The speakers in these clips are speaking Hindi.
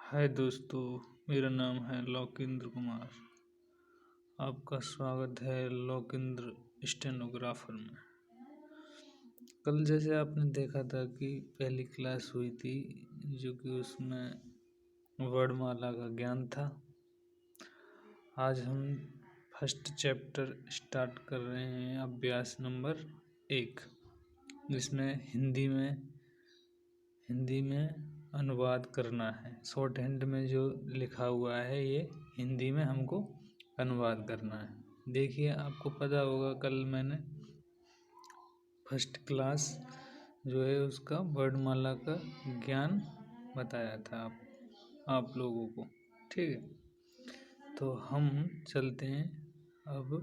हाय दोस्तों, मेरा नाम है लोकेंद्र कुमार। आपका स्वागत है लोकेंद्र स्टेनोग्राफर में। कल जैसे आपने देखा था कि पहली क्लास हुई थी, जो कि उसमें वर्णमाला का ज्ञान था। आज हम फर्स्ट चैप्टर स्टार्ट कर रहे हैं, अभ्यास नंबर 1, जिसमें हिंदी में अनुवाद करना है। शॉर्ट हैंड में जो लिखा हुआ है ये हिंदी में हमको अनुवाद करना है। देखिए, आपको पता होगा कल मैंने फर्स्ट क्लास जो है उसका वर्णमाला का ज्ञान बताया था आप लोगों को। ठीक है, तो हम चलते हैं अब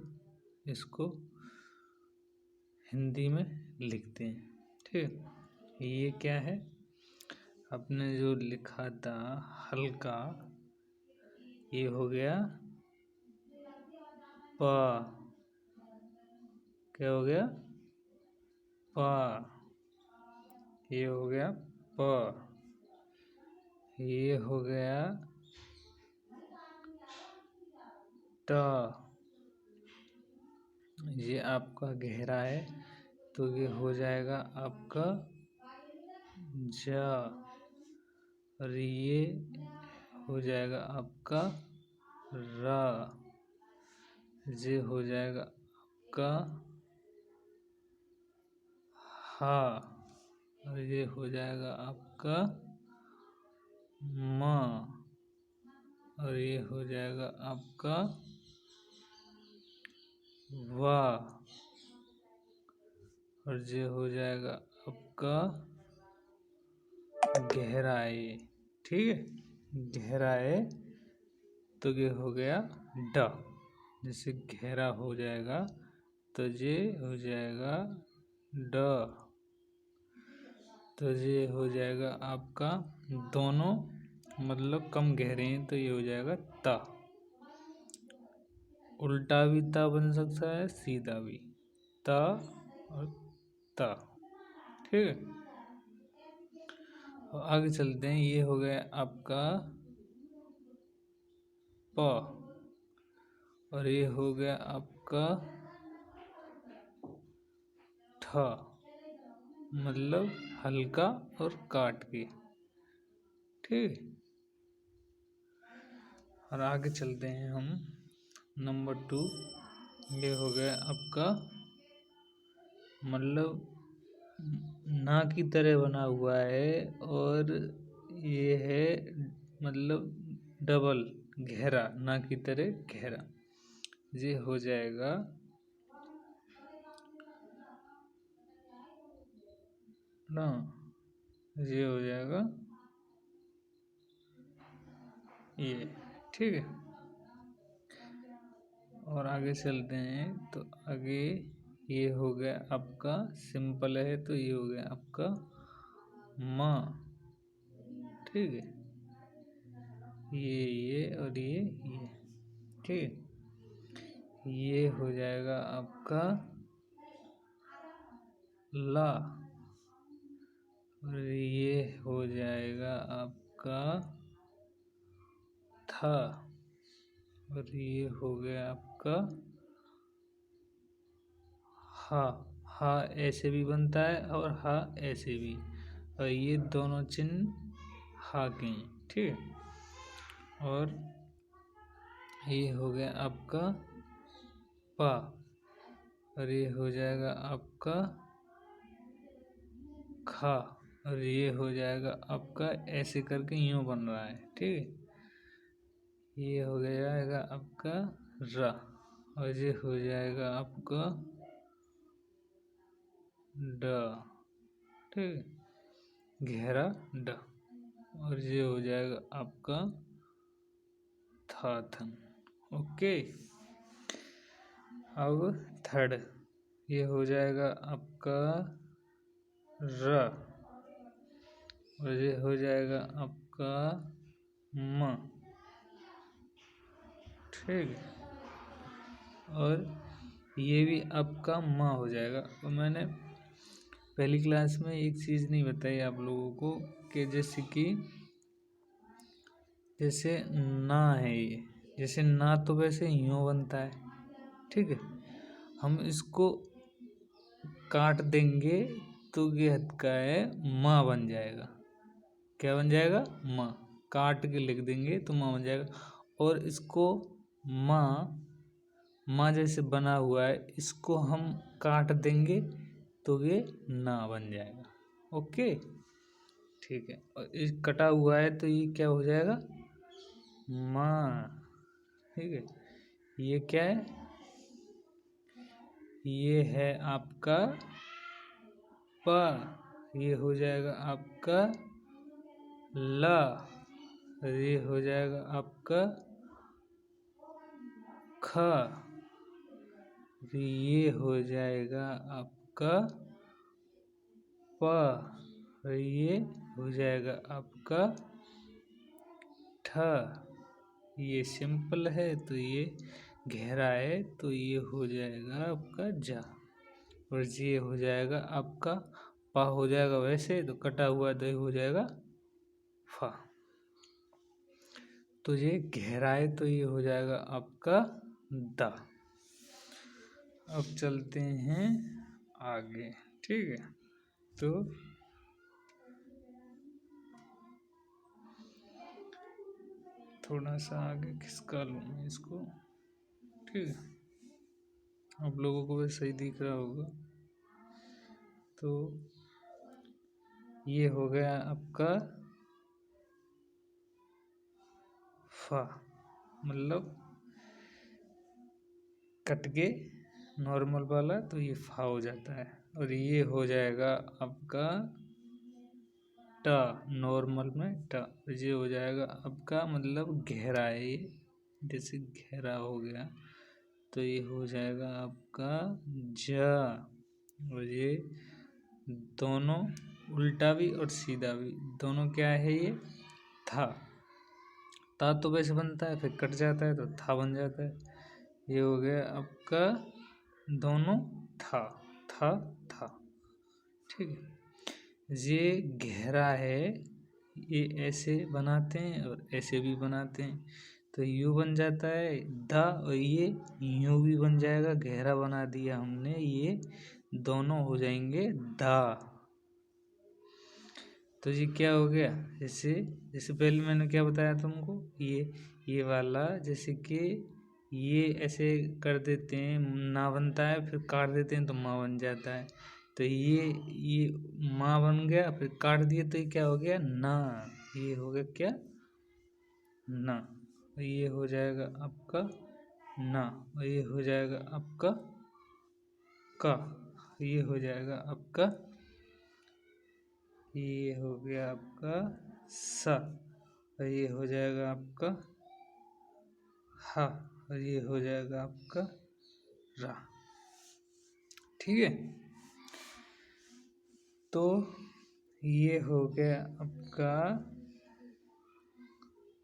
इसको हिंदी में लिखते हैं। ठीक है, ये क्या है? आपने जो लिखा था हल्का, ये हो गया प। क्या हो गया? प। ये हो गया प। ये हो गया ट। ये आपका गहरा है तो ये हो जाएगा आपका ज। और ये हो जाएगा आपका र। ये हो जाएगा आपका ह। और ये हो जाएगा आपका म। और ये हो जाएगा आपका व। और ये हो जाएगा आपका गहराई। ठीक है, गहराई तो ये हो गया ड। जैसे गहरा हो जाएगा तो ये हो जाएगा ड। तो ये हो जाएगा आपका दोनों मतलब कम गहरे हैं तो ये हो जाएगा ता। उल्टा भी ता बन सकता है, सीधा भी ता और ता। ठीक है, और आगे चलते हैं। ये हो गया आपका प। और ये हो गया आपका ठ, मतलब हल्का और काट के। ठीक, और आगे चलते हैं हम नंबर 2। ये हो गया आपका मतलब ना की तरह बना हुआ है, और ये है मतलब डबल गहरा, ना की तरह गहरा। ये हो जाएगा ना, ये हो जाएगा ये। ठीक है, और आगे चलते हैं तो आगे ये हो गया आपका सिंपल है तो ये हो गया आपका माँ। ठीक है, ये और ये। ठीक है, ये हो जाएगा आपका ला। और ये हो जाएगा आपका था। और ये हो गया आपका हा। हा ऐसे भी बनता है और हा ऐसे भी, और ये दोनों चिन्ह हा के हैं। ठीक है, और ये हो गया आपका पा। और ये हो जाएगा आपका खा। और ये हो जाएगा आपका ऐसे करके यूं बन रहा है। ठीक है, ये हो जाएगा आपका रा। और ये हो जाएगा आपका ड। ठीक है, गहरा ड। और ये हो जाएगा आपका थाथन। ओके, अब थर्ड ये हो जाएगा आपका र। और ये हो जाएगा आपका म। ठीक है, और ये भी आपका म हो जाएगा। और मैंने पहली क्लास में एक चीज़ नहीं बताई आप लोगों को कि जैसे कि जैसे ना है ये, जैसे ना तो वैसे यूं बनता है, ठीक है। हम इसको काट देंगे तो ये हद का है माँ बन जाएगा। क्या बन जाएगा? माँ। काट के लिख देंगे तो माँ बन जाएगा। और इसको माँ, माँ जैसे बना हुआ है, इसको हम काट देंगे तो ये ना बन जाएगा। ओके, ठीक है। और इस कटा हुआ है तो ये क्या हो जाएगा? माँ, ठीक है। ये क्या है? ये है आपका प, ये हो जाएगा आपका ल, और ये हो जाएगा आपका ख, ये हो जाएगा आपका प, और ये हो जाएगा आपका ठ। ये सिंपल है तो ये गहरा है तो ये हो जाएगा आपका जा, और ये हो जाएगा आपका पा हो जाएगा वैसे, तो कटा हुआ द हो जाएगा फा। तो ये गहरा है तो ये हो जाएगा आपका दा। अब चलते हैं आगे, ठीक है। तो थोड़ा सा आगे खिसका लूँ मैं इसको, ठीक है। आप लोगों को भी सही दिख रहा होगा। तो ये हो गया आपका फा, मतलब कट के नॉर्मल वाला, तो ये फा हो जाता है। और ये हो जाएगा आपका टा, नॉर्मल में टा। ये हो जाएगा आपका मतलब गहरा है ये, जैसे गहरा हो गया तो ये हो जाएगा आपका जा। और ये दोनों उल्टा भी और सीधा भी दोनों क्या है? ये था। ता तो वैसे बनता है, फिर कट जाता है तो था बन जाता है। ये हो गया आपका दोनों था, था था, ठीक है। ये गहरा है, ये ऐसे बनाते हैं और ऐसे भी बनाते हैं, तो यू बन जाता है दा, और ये यूं भी बन जाएगा। गहरा बना दिया हमने, ये दोनों हो जाएंगे दा। तो ये क्या हो गया? जैसे जैसे पहले मैंने क्या बताया तुमको, ये वाला जैसे कि ये ऐसे कर देते हैं ना बनता है, फिर काट देते हैं तो माँ बन जाता है। तो ये माँ बन गया, फिर काट दिए तो ये क्या हो गया? ना। ये हो गया क्या? ना। ये हो जाएगा आपका ना, और ये हो जाएगा आपका का, ये हो जाएगा आपका, ये हो गया आपका सा, और ये हो जाएगा आपका हा, और ये हो जाएगा आपका रा, ठीक है। तो ये हो गया आपका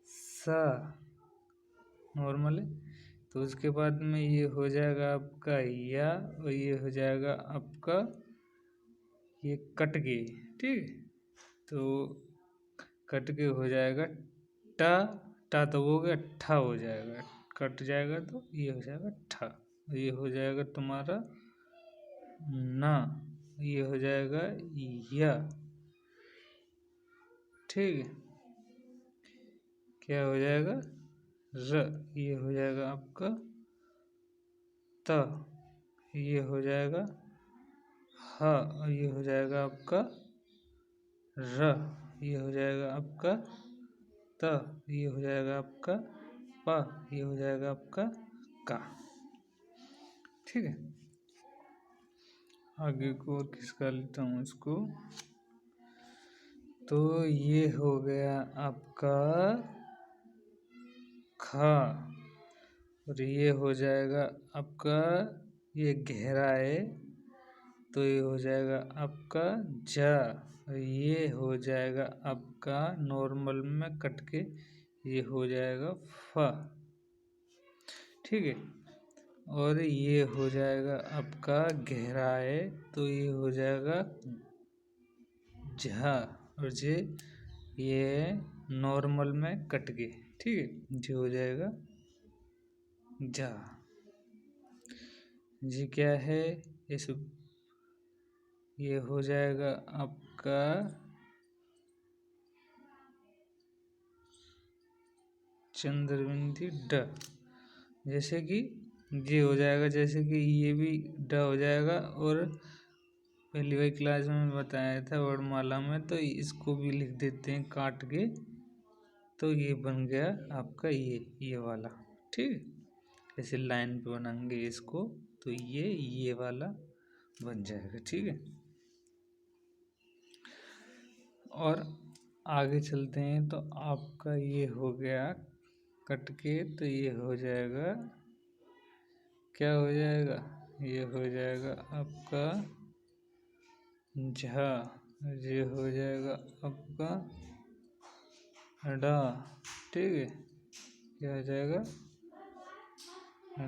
सा नॉर्मल है। तो उसके बाद में ये हो जाएगा आपका या, और ये हो जाएगा आपका ये कट के, ठीक है। तो कट के हो जाएगा टा, टा तो हो गया, ठा हो जाएगा, कट जाएगा तो ये हो जाएगा ठा, ये हो जाएगा तुम्हारा ना, ये हो जाएगा या, ठीक है। क्या हो जाएगा? र, ये हो जाएगा आपका त, ये हो जाएगा ह, और ये हो जाएगा आपका र, ये हो जाएगा आपका त, ये हो जाएगा आपका प, ये हो जाएगा आपका का, ठीक है। आगे को और खिसका लेता हूँ इसको। तो ये हो गया आपका खा, और ये हो जाएगा आपका, ये गहरा है तो ये हो जाएगा आपका जा, और ये हो जाएगा आपका नॉर्मल में कट के ये हो जाएगा फा, ठीक है। और ये हो जाएगा आपका गहरा है तो ये हो जाएगा झा, और ये है नॉर्मल में कट के, ठीक है। जी हो जाएगा जा। जी क्या है, इस ये हो जाएगा आपका चंद्रबिंदी ड। जैसे कि ये हो जाएगा, जैसे कि ये भी ड हो जाएगा। और पहली वाली क्लास में बताया था वर्णमाला में, तो इसको भी लिख देते हैं काट के, तो ये बन गया आपका ये वाला, ठीक है। ऐसे लाइन पे बनाएंगे इसको, तो ये वाला बन जाएगा, ठीक है। और आगे चलते हैं, तो आपका ये हो गया कट के, तो ये हो जाएगा, क्या हो जाएगा, ये हो जाएगा आपका झा। ये हो जाएगा आपका डा, ठीक है। क्या हो जाएगा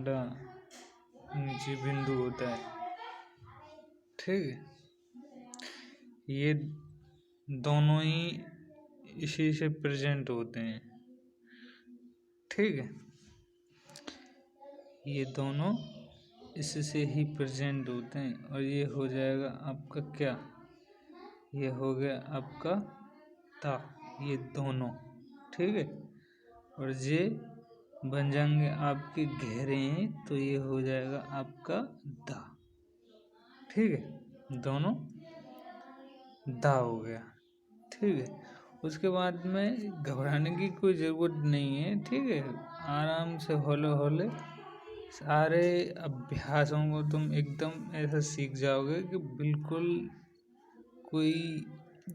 डा, नीचे बिंदु होता है, ठीक है। ये दोनों ही इसी से प्रेजेंट होते हैं, ठीक है। ये दोनों इससे ही प्रेजेंट होते हैं। और ये हो जाएगा आपका क्या, ये हो गया आपका ता, ये दोनों, ठीक है। और ये बन जाएंगे आपके घेरे हैं, तो ये हो जाएगा आपका दा, ठीक है। दोनों दा हो गया, ठीक है। उसके बाद में घबराने की कोई ज़रूरत नहीं है, ठीक है। आराम से हौले हौले सारे अभ्यासों को तुम एकदम ऐसा सीख जाओगे कि बिल्कुल कोई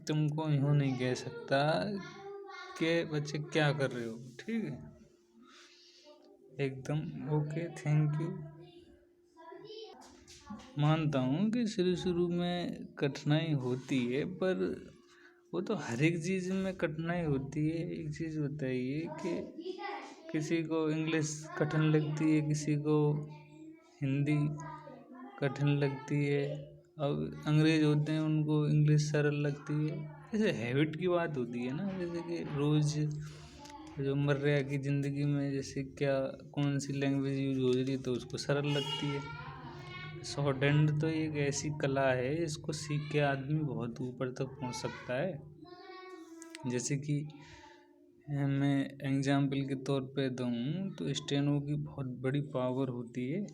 तुमको यूँ नहीं कह सकता कि बच्चे क्या कर रहे हो, ठीक है। एकदम ओके, थैंक यू। मानता हूँ कि शुरू शुरू में कठिनाई होती है, पर वो तो हर एक चीज़ में कठिनाई होती है। एक चीज़ बताइए कि किसी को इंग्लिश कठिन लगती है, किसी को हिंदी कठिन लगती है, अब अंग्रेज होते हैं उनको इंग्लिश सरल लगती है। जैसे हैबिट की बात होती है ना, जैसे कि रोज़ जो मर्रा की ज़िंदगी में जैसे क्या कौन सी लैंग्वेज यूज हो रही है तो उसको सरल लगती है। शॉर्ट हैंड तो एक ऐसी कला है, इसको सीख के आदमी बहुत ऊपर तक पहुंच सकता है। जैसे कि मैं एग्जाम्पल के तौर पे दूँ तो स्टेनो की बहुत बड़ी पावर होती है।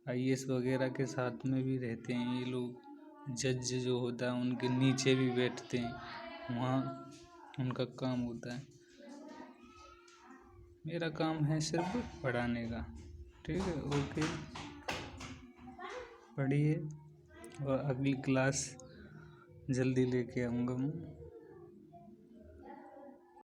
आईएएस वगैरह के साथ में भी रहते हैं ये लोग, जज जो होता है उनके नीचे भी बैठते हैं, वहाँ उनका काम होता है। मेरा काम है सिर्फ पढ़ाने का, ठीक है। ओके, पढ़िए और अगली क्लास जल्दी लेके आऊँगा मैं।